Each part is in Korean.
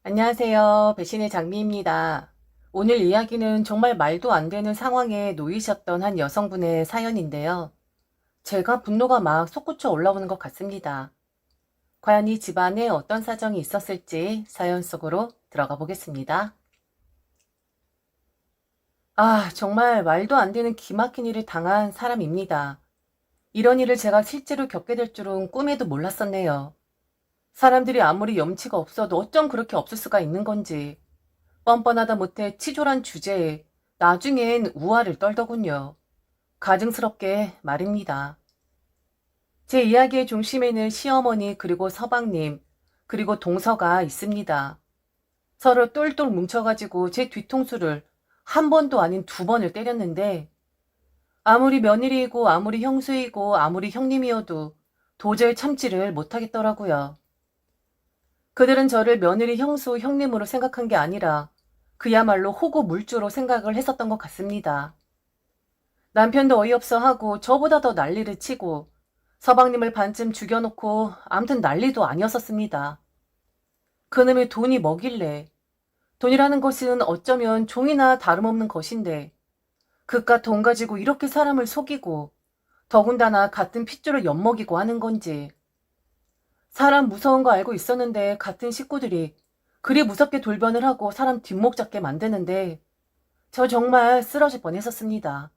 안녕하세요. 배신의 장미입니다. 오늘 이야기는 정말 말도 안 되는 상황에 놓이셨던 한 여성분의 사연인데요. 제가 분노가 막 솟구쳐 올라오는 것 같습니다. 과연 이 집안에 어떤 사정이 있었을지 사연 속으로 들어가 보겠습니다. 정말 말도 안 되는 기막힌 일을 당한 사람입니다. 이런 일을 제가 실제로 겪게 될 줄은 꿈에도 몰랐었네요. 사람들이 아무리 염치가 없어도 어쩜 그렇게 없을 수가 있는 건지. 뻔뻔하다 못해 치졸한 주제에 나중엔 우화를 떨더군요. 가증스럽게 말입니다. 제 이야기의 중심에는 시어머니 그리고 서방님 그리고 동서가 있습니다. 서로 똘똘 뭉쳐가지고 제 뒤통수를 한 번도 아닌 두 번을 때렸는데 아무리 며느리이고 아무리 형수이고 아무리 형님이어도 도저히 참지를 못하겠더라고요. 그들은 저를 며느리 형수 형님으로 생각한 게 아니라 그야말로 호구 물주로 생각을 했었던 것 같습니다. 남편도 어이없어 하고 저보다 더 난리를 치고 서방님을 반쯤 죽여놓고 암튼 난리도 아니었었습니다. 그놈의 돈이 뭐길래 돈이라는 것은 어쩌면 종이나 다름없는 것인데 그깟 돈 가지고 이렇게 사람을 속이고 더군다나 같은 핏줄을 엿먹이고 하는 건지 사람 무서운 거 알고 있었는데 같은 식구들이 그리 무섭게 돌변을 하고 사람 뒷목 잡게 만드는데 저 정말 쓰러질 뻔했었습니다.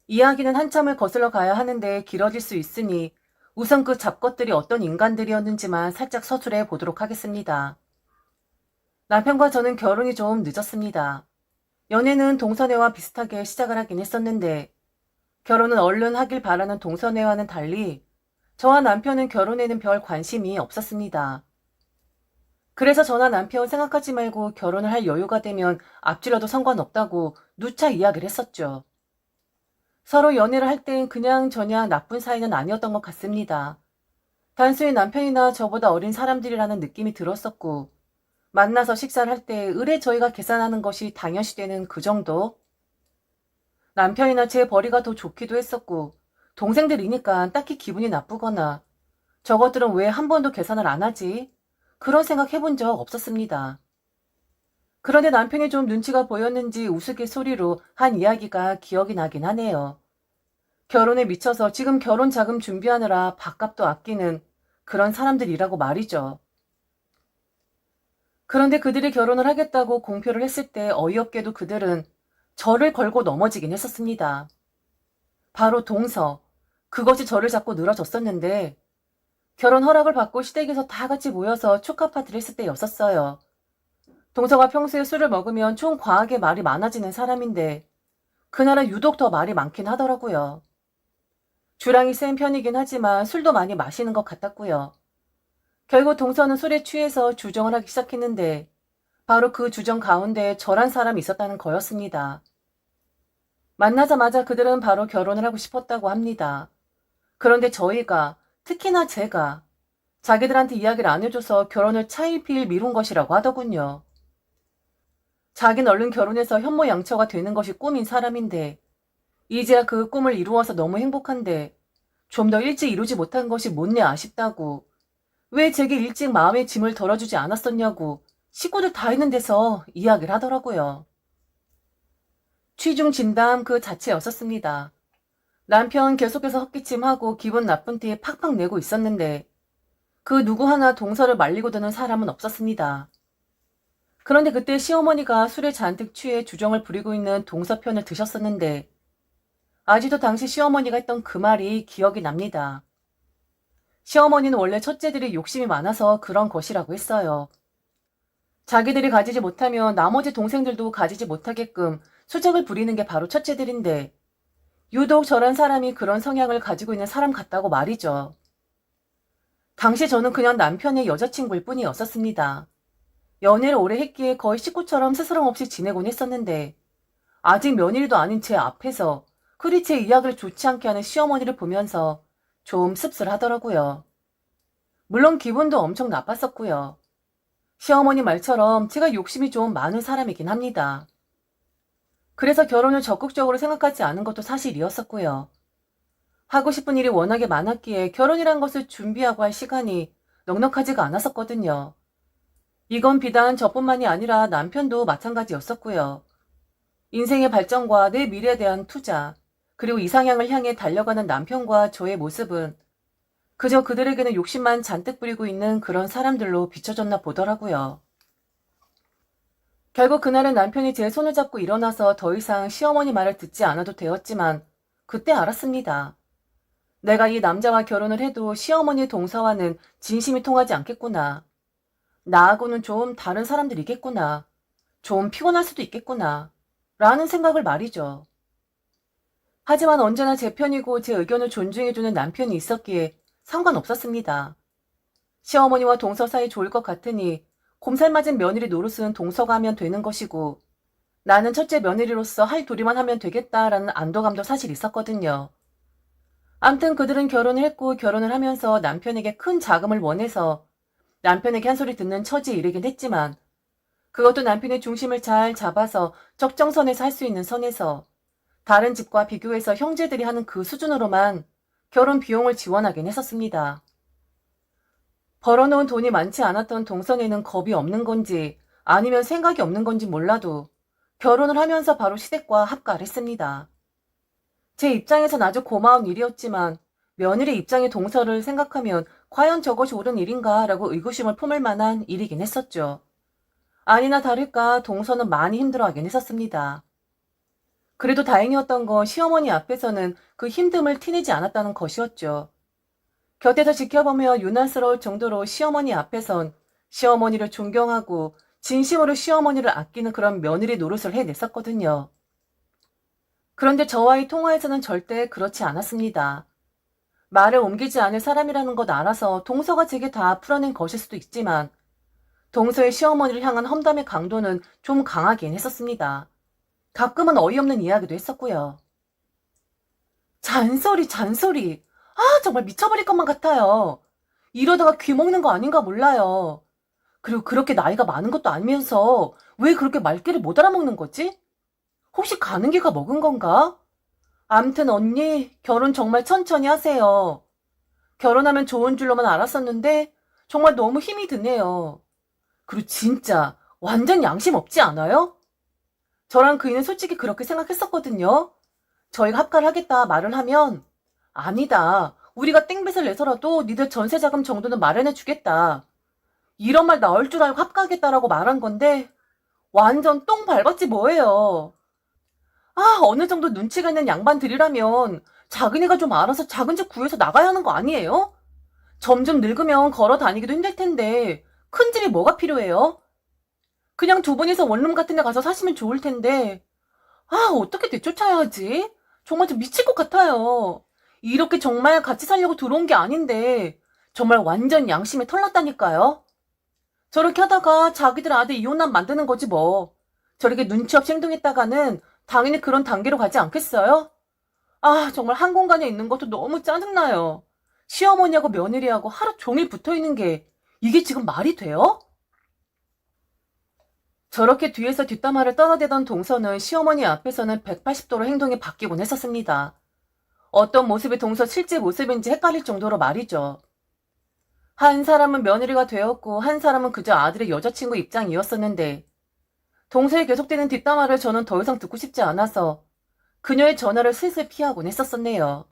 이야기는 한참을 거슬러 가야 하는데 길어질 수 있으니 우선 그 잡것들이 어떤 인간들이었는지만 살짝 서술해 보도록 하겠습니다. 남편과 저는 결혼이 좀 늦었습니다. 연애는 동서애와 비슷하게 시작을 하긴 했었는데 결혼은 얼른 하길 바라는 동서애와는 달리 저와 남편은 결혼에는 별 관심이 없었습니다. 그래서 저나 남편 생각하지 말고 결혼을 할 여유가 되면 앞질러도 상관없다고 누차 이야기를 했었죠. 서로 연애를 할 땐 그냥저냥 나쁜 사이는 아니었던 것 같습니다. 단순히 남편이나 저보다 어린 사람들이라는 느낌이 들었었고 만나서 식사를 할 때 의뢰 저희가 계산하는 것이 당연시되는 그 정도? 남편이나 제 벌이가 더 좋기도 했었고 동생들이니까 딱히 기분이 나쁘거나 저것들은 왜 한 번도 계산을 안 하지? 그런 생각 해본 적 없었습니다. 그런데 남편이 좀 눈치가 보였는지 우스갯소리로 한 이야기가 기억이 나긴 하네요. 결혼에 미쳐서 지금 결혼 자금 준비하느라 밥값도 아끼는 그런 사람들이라고 말이죠. 그런데 그들이 결혼을 하겠다고 공표를 했을 때 어이없게도 그들은 저를 걸고 넘어지긴 했었습니다. 바로 동서. 그것이 저를 잡고 늘어졌었는데 결혼 허락을 받고 시댁에서 다 같이 모여서 축하 파티를 했을 때였었어요. 동서가 평소에 술을 먹으면 좀 과하게 말이 많아지는 사람인데 그날은 유독 더 말이 많긴 하더라고요. 주량이 센 편이긴 하지만 술도 많이 마시는 것 같았고요. 결국 동서는 술에 취해서 주정을 하기 시작했는데 바로 그 주정 가운데 저란 사람이 있었다는 거였습니다. 만나자마자 그들은 바로 결혼을 하고 싶었다고 합니다. 그런데 저희가, 특히나 제가 자기들한테 이야기를 안 해줘서 결혼을 차일피일 미룬 것이라고 하더군요. 자긴 얼른 결혼해서 현모양처가 되는 것이 꿈인 사람인데 이제야 그 꿈을 이루어서 너무 행복한데 좀 더 일찍 이루지 못한 것이 못내 아쉽다고 왜 제게 일찍 마음의 짐을 덜어주지 않았었냐고 식구들 다 있는 데서 이야기를 하더라고요. 취중 진담 그 자체였었습니다. 남편 계속해서 헛기침하고 기분 나쁜 티 팍팍 내고 있었는데 그 누구 하나 동서를 말리고 드는 사람은 없었습니다. 그런데 그때 시어머니가 술에 잔뜩 취해 주정을 부리고 있는 동서 편을 드셨었는데 아직도 당시 시어머니가 했던 그 말이 기억이 납니다. 시어머니는 원래 첫째들이 욕심이 많아서 그런 것이라고 했어요. 자기들이 가지지 못하면 나머지 동생들도 가지지 못하게끔 수작을 부리는 게 바로 첫째들인데 유독 저런 사람이 그런 성향을 가지고 있는 사람 같다고 말이죠. 당시 저는 그냥 남편의 여자친구일 뿐이었었습니다. 연애를 오래 했기에 거의 식구처럼 스스럼 없이 지내곤 했었는데 아직 며느리도 아닌 제 앞에서 그리 제 이야기를 좋지 않게 하는 시어머니를 보면서 좀 씁쓸하더라고요. 물론 기분도 엄청 나빴었고요. 시어머니 말처럼 제가 욕심이 좀 많은 사람이긴 합니다. 그래서 결혼을 적극적으로 생각하지 않은 것도 사실이었었고요. 하고 싶은 일이 워낙에 많았기에 결혼이란 것을 준비하고 할 시간이 넉넉하지가 않았었거든요. 이건 비단 저뿐만이 아니라 남편도 마찬가지였었고요. 인생의 발전과 내 미래에 대한 투자, 그리고 이상향을 향해 달려가는 남편과 저의 모습은 그저 그들에게는 욕심만 잔뜩 부리고 있는 그런 사람들로 비춰졌나 보더라고요. 결국 그날은 남편이 제 손을 잡고 일어나서 더 이상 시어머니 말을 듣지 않아도 되었지만 그때 알았습니다. 내가 이 남자와 결혼을 해도 시어머니 동서와는 진심이 통하지 않겠구나. 나하고는 좀 다른 사람들이겠구나. 좀 피곤할 수도 있겠구나. 라는 생각을 말이죠. 하지만 언제나 제 편이고 제 의견을 존중해주는 남편이 있었기에 상관없었습니다. 시어머니와 동서 사이 좋을 것 같으니 곰살맞은 며느리 노릇은 동서가 하면 되는 것이고 나는 첫째 며느리로서 할 도리만 하면 되겠다라는 안도감도 사실 있었거든요. 암튼 그들은 결혼을 했고 결혼을 하면서 남편에게 큰 자금을 원해서 남편에게 한 소리 듣는 처지에 이르긴 했지만 그것도 남편의 중심을 잘 잡아서 적정선에서 할 수 있는 선에서 다른 집과 비교해서 형제들이 하는 그 수준으로만 결혼 비용을 지원하긴 했었습니다. 벌어놓은 돈이 많지 않았던 동선에는 겁이 없는 건지 아니면 생각이 없는 건지 몰라도 결혼을 하면서 바로 시댁과 합가를 했습니다. 제 입장에선 아주 고마운 일이었지만 며느리 입장의 동서를 생각하면 과연 저것이 옳은 일인가 라고 의구심을 품을 만한 일이긴 했었죠. 아니나 다를까 동서는 많이 힘들어하긴 했었습니다. 그래도 다행이었던 건 시어머니 앞에서는 그 힘듦을 티내지 않았다는 것이었죠. 곁에서 지켜보며 유난스러울 정도로 시어머니 앞에선 시어머니를 존경하고 진심으로 시어머니를 아끼는 그런 며느리 노릇을 해냈었거든요. 그런데 저와의 통화에서는 절대 그렇지 않았습니다. 말을 옮기지 않을 사람이라는 것 알아서 동서가 제게 다 풀어낸 것일 수도 있지만 동서의 시어머니를 향한 험담의 강도는 좀 강하긴 했었습니다. 가끔은 어이없는 이야기도 했었고요. 잔소리, 잔소리. 아, 정말 미쳐버릴 것만 같아요. 이러다가 귀 먹는 거 아닌가 몰라요. 그리고 그렇게 나이가 많은 것도 아니면서 왜 그렇게 말귀를 못 알아먹는 거지? 혹시 가는 기가 먹은 건가? 암튼 언니, 결혼 정말 천천히 하세요. 결혼하면 좋은 줄로만 알았었는데 정말 너무 힘이 드네요. 그리고 진짜 완전 양심 없지 않아요? 저랑 그이는 솔직히 그렇게 생각했었거든요. 저희가 합가를 하겠다 말을 하면 아니다. 우리가 땡볕을 내서라도 니들 전세자금 정도는 마련해 주겠다. 이런 말 나올 줄 알고 합가하겠다라고 말한 건데 완전 똥 밟았지 뭐예요. 아, 어느 정도 눈치가 있는 양반들이라면 자기네가 좀 알아서 작은 집 구해서 나가야 하는 거 아니에요? 점점 늙으면 걸어 다니기도 힘들 텐데 큰 집이 뭐가 필요해요? 그냥 두 분이서 원룸 같은 데 가서 사시면 좋을 텐데 아, 어떻게 내쫓아야 하지? 정말 좀 미칠 것 같아요. 이렇게 정말 같이 살려고 들어온 게 아닌데 정말 완전 양심에 털났다니까요. 저렇게 하다가 자기들 아들 이혼남 만드는 거지 뭐. 저렇게 눈치 없이 행동했다가는 당연히 그런 단계로 가지 않겠어요? 아, 정말 한 공간에 있는 것도 너무 짜증나요. 시어머니하고 며느리하고 하루 종일 붙어있는 게 이게 지금 말이 돼요? 저렇게 뒤에서 뒷담화를 떠나대던 동서는 시어머니 앞에서는 180도로 행동이 바뀌곤 했었습니다. 어떤 모습이 동서 실제 모습인지 헷갈릴 정도로 말이죠. 한 사람은 며느리가 되었고 한 사람은 그저 아들의 여자친구 입장이었었는데 동서의 계속되는 뒷담화를 저는 더 이상 듣고 싶지 않아서 그녀의 전화를 슬슬 피하곤 했었었네요.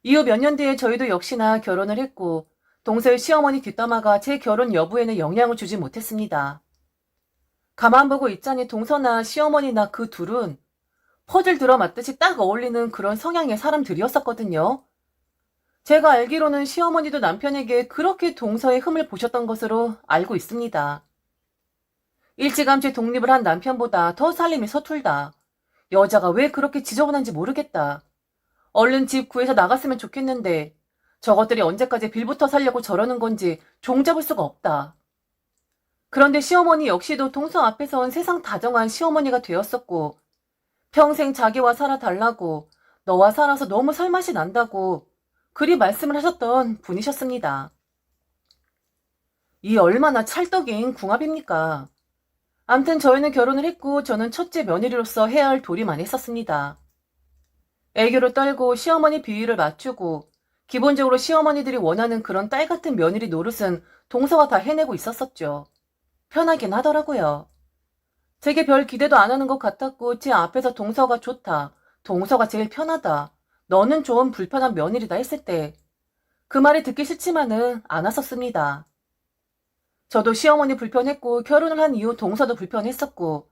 이후 몇 년 뒤에 저희도 역시나 결혼을 했고 동서의 시어머니 뒷담화가 제 결혼 여부에는 영향을 주지 못했습니다. 가만 보고 있자니 동서나 시어머니나 그 둘은 퍼즐 들어맞듯이 딱 어울리는 그런 성향의 사람들이었었거든요. 제가 알기로는 시어머니도 남편에게 그렇게 동서의 흠을 보셨던 것으로 알고 있습니다. 일찌감치 독립을 한 남편보다 더 살림이 서툴다. 여자가 왜 그렇게 지저분한지 모르겠다. 얼른 집 구해서 나갔으면 좋겠는데 저것들이 언제까지 빌부터 살려고 저러는 건지 종잡을 수가 없다. 그런데 시어머니 역시도 동서 앞에선 세상 다정한 시어머니가 되었었고 평생 자기와 살아달라고 너와 살아서 너무 살맛이 난다고 그리 말씀을 하셨던 분이셨습니다. 이 얼마나 찰떡인 궁합입니까? 암튼 저희는 결혼을 했고 저는 첫째 며느리로서 해야 할 도리만 했었습니다. 애교를 떨고 시어머니 비위를 맞추고 기본적으로 시어머니들이 원하는 그런 딸 같은 며느리 노릇은 동서가 다 해내고 있었었죠. 편하긴 하더라고요. 제게 별 기대도 안 하는 것 같았고 제 앞에서 동서가 좋다, 동서가 제일 편하다, 너는 좀 불편한 며느리다 했을 때 그 말이 듣기 싫지만은 않았었습니다. 저도 시어머니 불편했고 결혼을 한 이후 동서도 불편했었고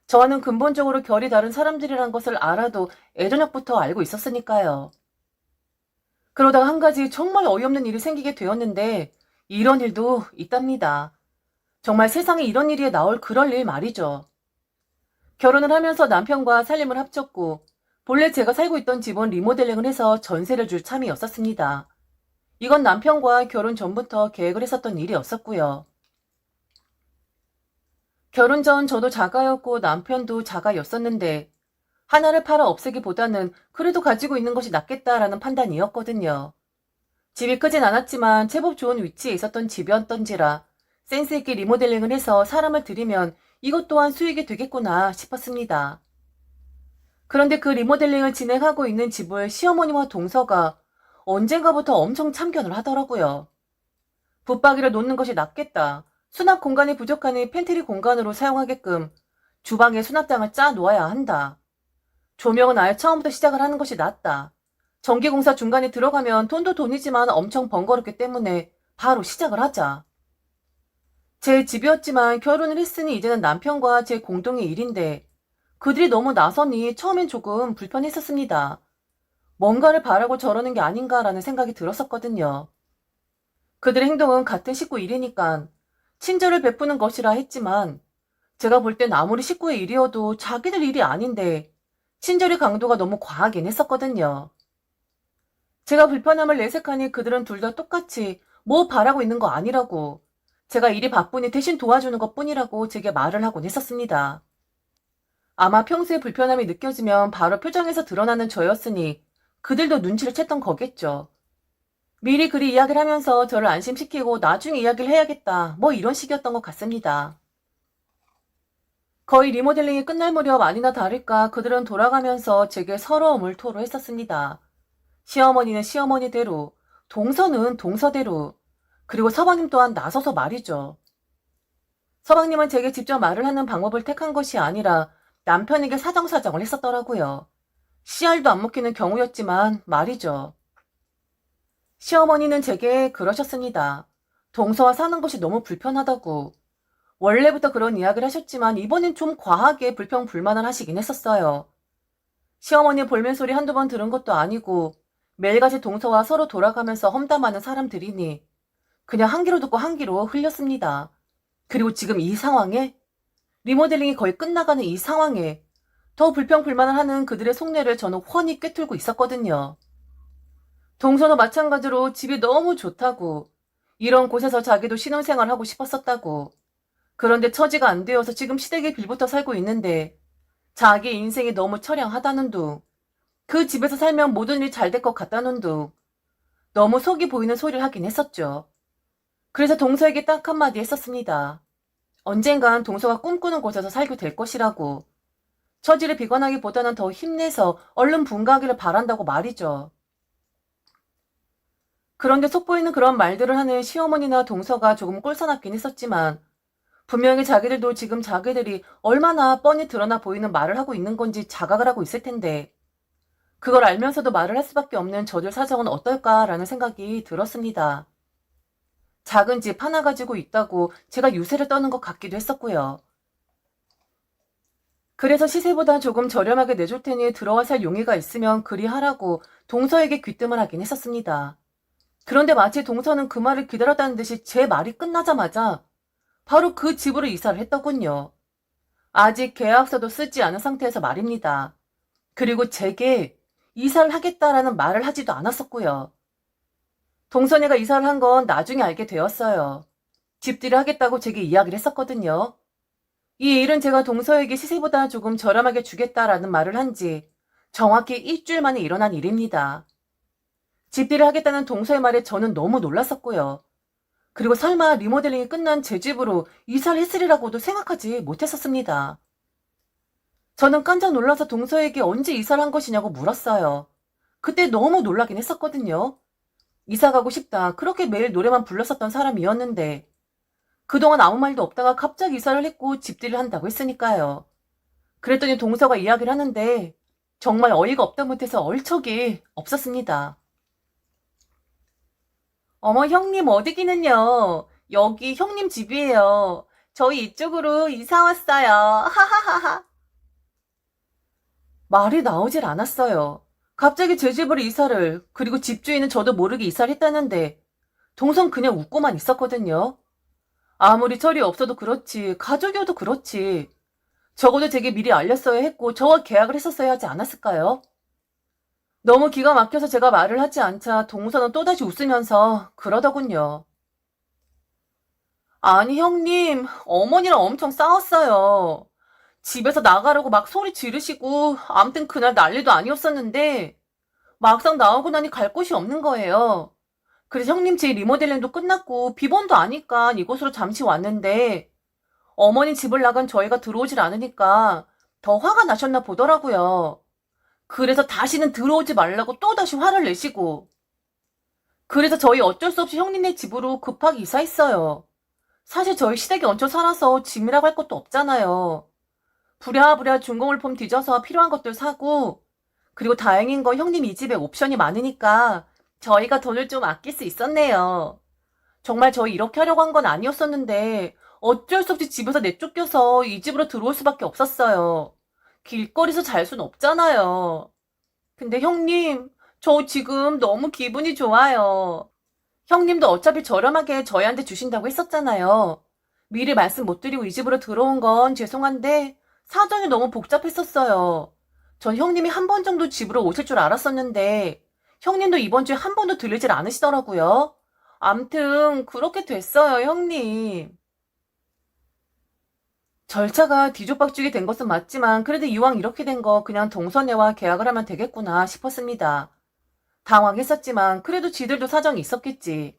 저와는 근본적으로 결이 다른 사람들이란 것을 알아도 예전부터 알고 있었으니까요. 그러다가 한 가지 정말 어이없는 일이 생기게 되었는데 이런 일도 있답니다. 정말 세상에 이런 일이 나올 그럴 일 말이죠. 결혼을 하면서 남편과 살림을 합쳤고 본래 제가 살고 있던 집은 리모델링을 해서 전세를 줄 참이었었습니다. 이건 남편과 결혼 전부터 계획을 했었던 일이었었고요. 결혼 전 저도 자가였고 남편도 자가였었는데 하나를 팔아 없애기보다는 그래도 가지고 있는 것이 낫겠다라는 판단이었거든요. 집이 크진 않았지만 제법 좋은 위치에 있었던 집이었던지라 센스 있게 리모델링을 해서 사람을 들이면 이것 또한 수익이 되겠구나 싶었습니다. 그런데 그 리모델링을 진행하고 있는 집을 시어머니와 동서가 언젠가부터 엄청 참견을 하더라고요. 붙박이를 놓는 것이 낫겠다. 수납 공간이 부족하니 팬트리 공간으로 사용하게끔 주방에 수납장을 짜 놓아야 한다. 조명은 아예 처음부터 시작을 하는 것이 낫다. 전기공사 중간에 들어가면 돈도 돈이지만 엄청 번거롭기 때문에 바로 시작을 하자. 제 집이었지만 결혼을 했으니 이제는 남편과 제 공동의 일인데 그들이 너무 나서니 처음엔 조금 불편했었습니다. 뭔가를 바라고 저러는 게 아닌가라는 생각이 들었었거든요. 그들의 행동은 같은 식구 일이니까 친절을 베푸는 것이라 했지만 제가 볼 땐 아무리 식구의 일이어도 자기들 일이 아닌데 친절의 강도가 너무 과하긴 했었거든요. 제가 불편함을 내색하니 그들은 둘 다 똑같이 뭐 바라고 있는 거 아니라고 제가 일이 바쁘니 대신 도와주는 것 뿐이라고 제게 말을 하곤 했었습니다. 아마 평소에 불편함이 느껴지면 바로 표정에서 드러나는 저였으니 그들도 눈치를 챘던 거겠죠. 미리 그리 이야기를 하면서 저를 안심시키고 나중에 이야기를 해야겠다 뭐 이런 식이었던 것 같습니다. 거의 리모델링이 끝날 무렵 아니나 다를까 그들은 돌아가면서 제게 서러움을 토로했었습니다. 시어머니는 시어머니대로, 동서는 동서대로, 그리고 서방님 또한 나서서 말이죠. 서방님은 제게 직접 말을 하는 방법을 택한 것이 아니라 남편에게 사정사정을 했었더라고요. 씨알도 안 먹히는 경우였지만 말이죠. 시어머니는 제게 그러셨습니다. 동서와 사는 것이 너무 불편하다고. 원래부터 그런 이야기를 하셨지만 이번엔 좀 과하게 불평불만을 하시긴 했었어요. 시어머니 볼멘소리 한두 번 들은 것도 아니고 매일같이 동서와 서로 돌아가면서 험담하는 사람들이니 그냥 한 귀로 듣고 한 귀로 흘렸습니다. 그리고 지금 이 상황에 리모델링이 거의 끝나가는 이 상황에 더 불평불만을 하는 그들의 속내를 저는 훤히 꿰뚫고 있었거든요. 동서도 마찬가지로 집이 너무 좋다고 이런 곳에서 자기도 신혼생활 하고 싶었었다고 그런데 처지가 안 되어서 지금 시댁에 빌부터 살고 있는데 자기 인생이 너무 처량하다는 둥 그 집에서 살면 모든 일이 잘 될 것 같다는 둥 너무 속이 보이는 소리를 하긴 했었죠. 그래서 동서에게 딱 한마디 했었습니다. 언젠간 동서가 꿈꾸는 곳에서 살게 될 것이라고 처지를 비관하기보다는 더 힘내서 얼른 분가하기를 바란다고 말이죠. 그런데 속보이는 그런 말들을 하는 시어머니나 동서가 조금 꼴사납긴 했었지만 분명히 자기들도 지금 자기들이 얼마나 뻔히 드러나 보이는 말을 하고 있는 건지 자각을 하고 있을 텐데 그걸 알면서도 말을 할 수밖에 없는 저들 사정은 어떨까라는 생각이 들었습니다. 작은 집 하나 가지고 있다고 제가 유세를 떠는 것 같기도 했었고요. 그래서 시세보다 조금 저렴하게 내줄 테니 들어와 살 용의가 있으면 그리 하라고 동서에게 귀뜸을 하긴 했었습니다. 그런데 마치 동서는 그 말을 기다렸다는 듯이 제 말이 끝나자마자 바로 그 집으로 이사를 했더군요. 아직 계약서도 쓰지 않은 상태에서 말입니다. 그리고 제게 이사를 하겠다라는 말을 하지도 않았었고요. 동선이가 이사를 한 건 나중에 알게 되었어요. 집들이 하겠다고 제게 이야기를 했었거든요. 이 일은 제가 동서에게 시세보다 조금 저렴하게 주겠다라는 말을 한 지 정확히 일주일 만에 일어난 일입니다. 집들이를 하겠다는 동서의 말에 저는 너무 놀랐었고요. 그리고 설마 리모델링이 끝난 제 집으로 이사를 했으리라고도 생각하지 못했었습니다. 저는 깜짝 놀라서 동서에게 언제 이사를 한 것이냐고 물었어요. 그때 너무 놀라긴 했었거든요. 이사 가고 싶다. 그렇게 매일 노래만 불렀었던 사람이었는데 그동안 아무 말도 없다가 갑자기 이사를 했고 집들이를 한다고 했으니까요. 그랬더니 동서가 이야기를 하는데 정말 어이가 없다 못해서 얼척이 없었습니다. 어머, 형님 어디기는요? 여기 형님 집이에요. 저희 이쪽으로 이사 왔어요. 하하하하. 말이 나오질 않았어요. 갑자기 제 집으로 이사를, 그리고 집주인은 저도 모르게 이사를 했다는데 동선 그냥 웃고만 있었거든요. 아무리 철이 없어도 그렇지, 가족이어도 그렇지. 적어도 제게 미리 알렸어야 했고 저와 계약을 했었어야 하지 않았을까요? 너무 기가 막혀서 제가 말을 하지 않자 동서는 또다시 웃으면서 그러더군요. 아니 형님, 어머니랑 엄청 싸웠어요. 집에서 나가라고 막 소리 지르시고 암튼 그날 난리도 아니었었는데 막상 나오고 나니 갈 곳이 없는 거예요. 그래서 형님 제 리모델링도 끝났고 비번도 아니까 이곳으로 잠시 왔는데 어머니 집을 나간 저희가 들어오질 않으니까 더 화가 나셨나 보더라고요. 그래서 다시는 들어오지 말라고 또다시 화를 내시고 그래서 저희 어쩔 수 없이 형님네 집으로 급하게 이사했어요. 사실 저희 시댁에 얹혀 살아서 짐이라고 할 것도 없잖아요. 부랴부랴 중고물품 뒤져서 필요한 것들 사고 그리고 다행인 건 형님 이 집에 옵션이 많으니까 저희가 돈을 좀 아낄 수 있었네요. 정말 저희 이렇게 하려고 한 건 아니었었는데 어쩔 수 없이 집에서 내쫓겨서 이 집으로 들어올 수밖에 없었어요. 길거리에서 잘 순 없잖아요. 근데 형님, 저 지금 너무 기분이 좋아요. 형님도 어차피 저렴하게 저희한테 주신다고 했었잖아요. 미리 말씀 못 드리고 이 집으로 들어온 건 죄송한데 사정이 너무 복잡했었어요. 전 형님이 한 번 정도 집으로 오실 줄 알았었는데 형님도 이번 주에 한 번도 들리질 않으시더라고요. 암튼 그렇게 됐어요, 형님. 절차가 뒤죽박죽이 된 것은 맞지만 그래도 이왕 이렇게 된 거 그냥 동서애와 계약을 하면 되겠구나 싶었습니다. 당황했었지만 그래도 지들도 사정이 있었겠지.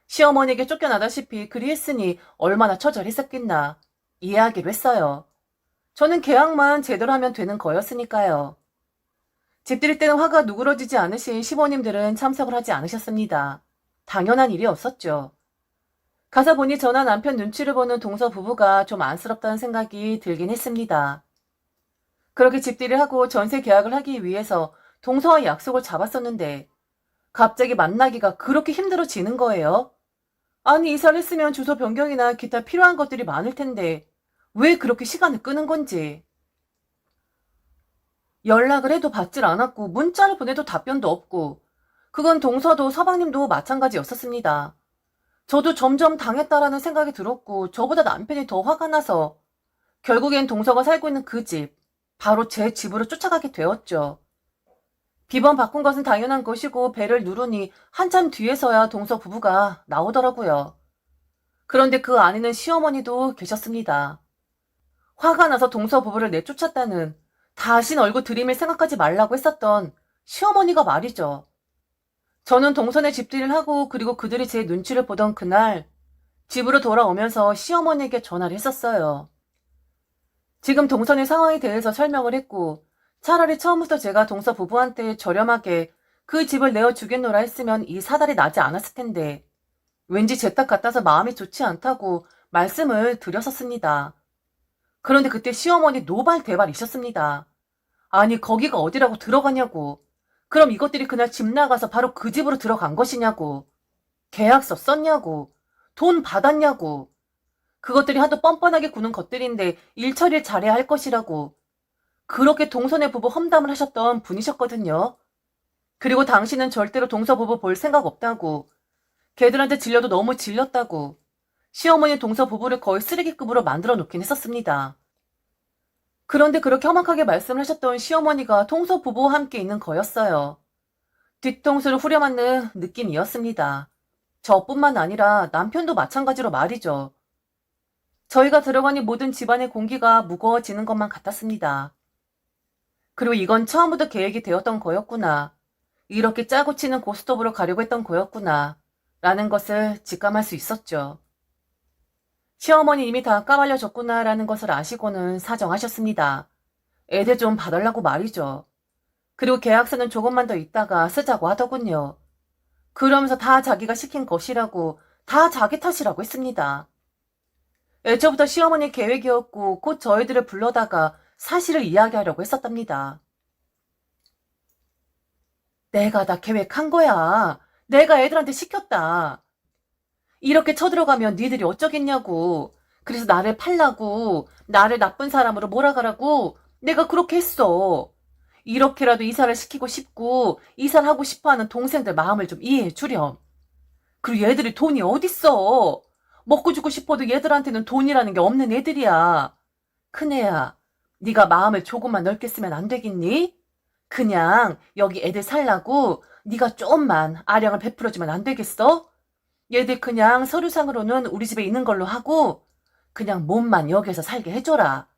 시어머니에게 쫓겨나다시피 그리 했으니 얼마나 처절했었겠나 이해하기로 했어요. 저는 계약만 제대로 하면 되는 거였으니까요. 집들이 때는 화가 누그러지지 않으신 시모님들은 참석을 하지 않으셨습니다. 당연한 일이 없었죠. 가서 보니 저나 남편 눈치를 보는 동서 부부가 좀 안쓰럽다는 생각이 들긴 했습니다. 그렇게 집들이를 하고 전세 계약을 하기 위해서 동서와 약속을 잡았었는데 갑자기 만나기가 그렇게 힘들어지는 거예요. 아니 이사를 했으면 주소 변경이나 기타 필요한 것들이 많을 텐데 왜 그렇게 시간을 끄는 건지. 연락을 해도 받질 않았고 문자를 보내도 답변도 없고 그건 동서도 서방님도 마찬가지였었습니다. 저도 점점 당했다라는 생각이 들었고 저보다 남편이 더 화가 나서 결국엔 동서가 살고 있는 그 집, 바로 제 집으로 쫓아가게 되었죠. 비번 바꾼 것은 당연한 것이고 배를 누르니 한참 뒤에서야 동서 부부가 나오더라고요. 그런데 그 안에는 시어머니도 계셨습니다. 화가 나서 동서 부부를 내쫓았다는 다신 얼굴 들이밀 생각하지 말라고 했었던 시어머니가 말이죠. 저는 동선에 집들이를 하고 그리고 그들이 제 눈치를 보던 그날 집으로 돌아오면서 시어머니에게 전화를 했었어요. 지금 동선의 상황에 대해서 설명을 했고 차라리 처음부터 제가 동서 부부한테 저렴하게 그 집을 내어주겠노라 했으면 이 사달이 나지 않았을 텐데 왠지 제 딱 같아서 마음이 좋지 않다고 말씀을 드렸었습니다. 그런데 그때 시어머니 노발대발이셨습니다. 아니 거기가 어디라고 들어가냐고. 그럼 이것들이 그날 집 나가서 바로 그 집으로 들어간 것이냐고. 계약서 썼냐고. 돈 받았냐고. 그것들이 하도 뻔뻔하게 구는 것들인데 일 처리를 잘해야 할 것이라고. 그렇게 동서네 부부 험담을 하셨던 분이셨거든요. 그리고 당신은 절대로 동서 부부 볼 생각 없다고. 걔들한테 질려도 너무 질렸다고. 시어머니 동서 부부를 거의 쓰레기급으로 만들어 놓긴 했었습니다. 그런데 그렇게 험악하게 말씀을 하셨던 시어머니가 동서 부부와 함께 있는 거였어요. 뒤통수를 후려맞는 느낌이었습니다. 저뿐만 아니라 남편도 마찬가지로 말이죠. 저희가 들어가니 모든 집안의 공기가 무거워지는 것만 같았습니다. 그리고 이건 처음부터 계획이 되었던 거였구나. 이렇게 짜고 치는 고스톱으로 가려고 했던 거였구나. 라는 것을 직감할 수 있었죠. 시어머니 이미 다 까발려졌구나라는 것을 아시고는 사정하셨습니다. 애들 좀 봐달라고 말이죠. 그리고 계약서는 조금만 더 있다가 쓰자고 하더군요. 그러면서 다 자기가 시킨 것이라고, 다 자기 탓이라고 했습니다. 애초부터 시어머니 계획이었고 곧 저희들을 불러다가 사실을 이야기하려고 했었답니다. 내가 다 계획한 거야. 내가 애들한테 시켰다. 이렇게 쳐들어가면 니들이 어쩌겠냐고. 그래서 나를 팔라고, 나를 나쁜 사람으로 몰아가라고 내가 그렇게 했어. 이렇게라도 이사를 시키고 싶고 이사를 하고 싶어하는 동생들 마음을 좀 이해해 주렴. 그리고 얘들이 돈이 어딨어. 먹고 죽고 싶어도 얘들한테는 돈이라는 게 없는 애들이야. 큰애야, 네가 마음을 조금만 넓게 쓰면 안 되겠니? 그냥 여기 애들 살라고 네가 좀만 아량을 베풀어주면 안 되겠어? 얘들 그냥 서류상으로는 우리 집에 있는 걸로 하고 그냥 몸만 여기에서 살게 해줘라.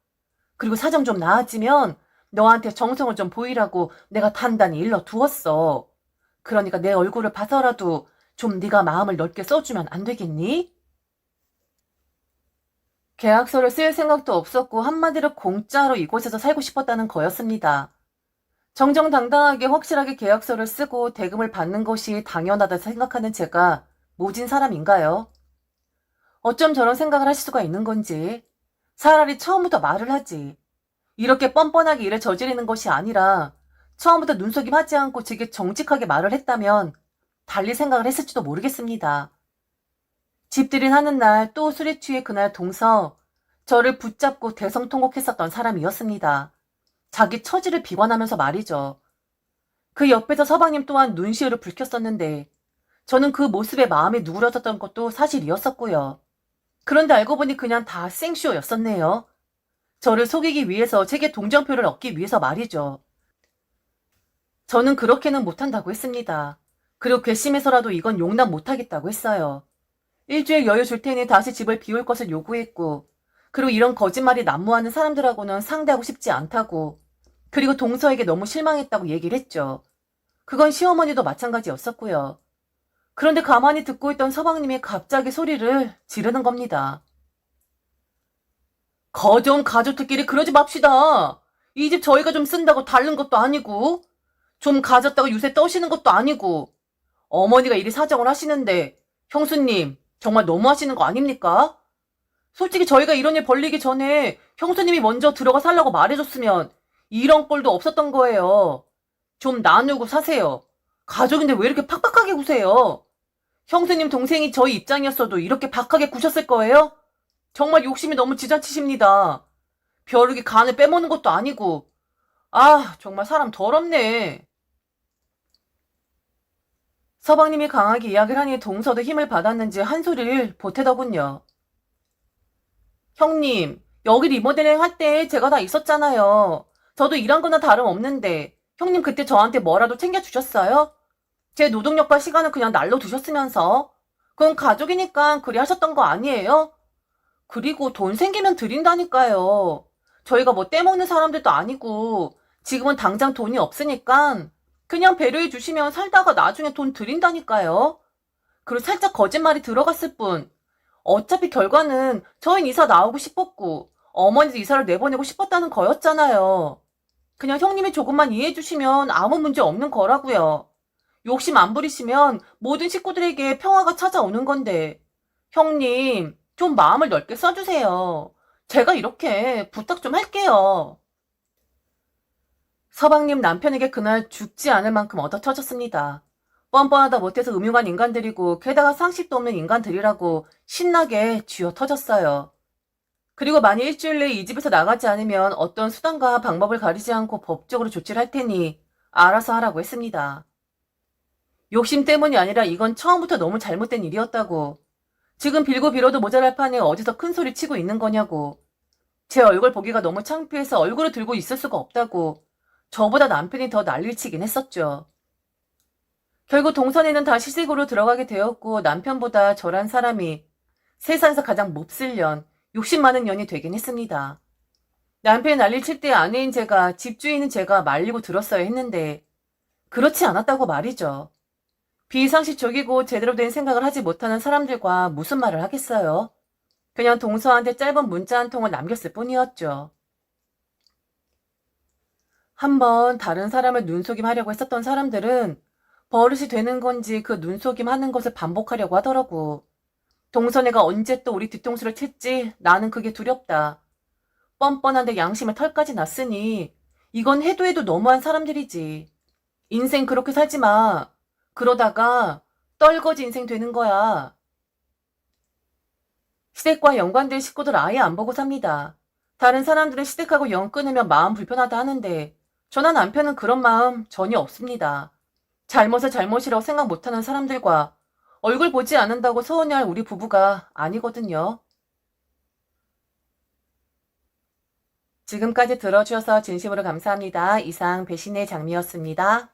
그리고 사정 좀 나아지면 너한테 정성을 좀 보이라고 내가 단단히 일러 두었어. 그러니까 내 얼굴을 봐서라도 좀 네가 마음을 넓게 써주면 안 되겠니? 계약서를 쓸 생각도 없었고 한마디로 공짜로 이곳에서 살고 싶었다는 거였습니다. 정정당당하게 확실하게 계약서를 쓰고 대금을 받는 것이 당연하다 생각하는 제가 모진 사람인가요? 어쩜 저런 생각을 할 수가 있는 건지. 차라리 처음부터 말을 하지. 이렇게 뻔뻔하게 일을 저지르는 것이 아니라 처음부터 눈속임 하지 않고 되게 정직하게 말을 했다면 달리 생각을 했을지도 모르겠습니다. 집들인 하는 날 또 술에 취해 그날 동서 저를 붙잡고 대성통곡했었던 사람이었습니다. 자기 처지를 비관하면서 말이죠. 그 옆에서 서방님 또한 눈시울을 붉혔었는데 저는 그 모습에 마음이 누그러졌던 것도 사실이었었고요. 그런데 알고 보니 그냥 다 생쇼였었네요. 저를 속이기 위해서 제게 동정표를 얻기 위해서 말이죠. 저는 그렇게는 못한다고 했습니다. 그리고 괘씸해서라도 이건 용납 못하겠다고 했어요. 일주일 여유 줄 테니 다시 집을 비울 것을 요구했고, 그리고 이런 거짓말이 난무하는 사람들하고는 상대하고 싶지 않다고, 그리고 동서에게 너무 실망했다고 얘기를 했죠. 그건 시어머니도 마찬가지였었고요. 그런데 가만히 듣고 있던 서방님이 갑자기 소리를 지르는 겁니다. 거좀 가족들끼리 그러지 맙시다. 이 집 저희가 좀 쓴다고 다른 것도 아니고, 좀 가졌다고 요새 떠시는 것도 아니고, 어머니가 이리 사정을 하시는데, 형수님, 정말 너무하시는 거 아닙니까? 솔직히 저희가 이런 일 벌리기 전에 형수님이 먼저 들어가 살라고 말해줬으면 이런 꼴도 없었던 거예요. 좀 나누고 사세요. 가족인데 왜 이렇게 팍팍하게 구세요? 형수님 동생이 저희 입장이었어도 이렇게 박하게 구셨을 거예요? 정말 욕심이 너무 지자치십니다. 벼룩이 간을 빼먹는 것도 아니고. 아, 정말 사람 더럽네. 서방님이 강하게 이야기를 하니 동서도 힘을 받았는지 한 소리를 보태더군요. 형님, 여기 리모델링 할 때 제가 다 있었잖아요. 저도 일한 거나 다름없는데 형님 그때 저한테 뭐라도 챙겨주셨어요? 제 노동력과 시간을 그냥 날로 두셨으면서. 그건 가족이니까 그리 하셨던 거 아니에요? 그리고 돈 생기면 드린다니까요. 저희가 뭐 떼먹는 사람들도 아니고 지금은 당장 돈이 없으니까 그냥 배려해 주시면 살다가 나중에 돈 드린다니까요. 그리고 살짝 거짓말이 들어갔을 뿐. 어차피 결과는 저희 이사 나오고 싶었고 어머니도 이사를 내보내고 싶었다는 거였잖아요. 그냥 형님이 조금만 이해해 주시면 아무 문제 없는 거라고요. 욕심 안 부리시면 모든 식구들에게 평화가 찾아오는 건데. 형님, 좀 마음을 넓게 써주세요. 제가 이렇게 부탁 좀 할게요. 서방님 남편에게 그날 죽지 않을 만큼 얻어터졌습니다. 뻔뻔하다 못해서 음흉한 인간들이고 게다가 상식도 없는 인간들이라고 신나게 쥐어 터졌어요. 그리고 만일 일주일 내에 이 집에서 나가지 않으면 어떤 수단과 방법을 가리지 않고 법적으로 조치를 할 테니 알아서 하라고 했습니다. 욕심 때문이 아니라 이건 처음부터 너무 잘못된 일이었다고. 지금 빌고 빌어도 모자랄 판에 어디서 큰 소리 치고 있는 거냐고. 제 얼굴 보기가 너무 창피해서 얼굴을 들고 있을 수가 없다고. 저보다 남편이 더 난리를 치긴 했었죠. 결국 동선에는 다 시집으로 들어가게 되었고 남편보다 저란 사람이 세상에서 가장 몹쓸 년, 욕심 많은 년이 되긴 했습니다. 남편이 난리를 칠 때 아내인 제가, 집주인인 제가 말리고 들었어야 했는데 그렇지 않았다고 말이죠. 비상식적이고 제대로 된 생각을 하지 못하는 사람들과 무슨 말을 하겠어요. 그냥 동서한테 짧은 문자 한 통을 남겼을 뿐이었죠. 한번 다른 사람을 눈속임하려고 했었던 사람들은 버릇이 되는 건지 그 눈속임하는 것을 반복하려고 하더라고. 동선애가 언제 또 우리 뒤통수를 칠지 나는 그게 두렵다. 뻔뻔한데 양심에 털까지 났으니 이건 해도 해도 너무한 사람들이지. 인생 그렇게 살지 마. 그러다가 떨거지 인생 되는 거야. 시댁과 연관된 식구들 아예 안 보고 삽니다. 다른 사람들은 시댁하고 연 끊으면 마음 불편하다 하는데 저나 남편은 그런 마음 전혀 없습니다. 잘못을 잘못이라고 생각 못하는 사람들과 얼굴 보지 않는다고 서운해할 우리 부부가 아니거든요. 지금까지 들어주셔서 진심으로 감사합니다. 이상 배신의 장미였습니다.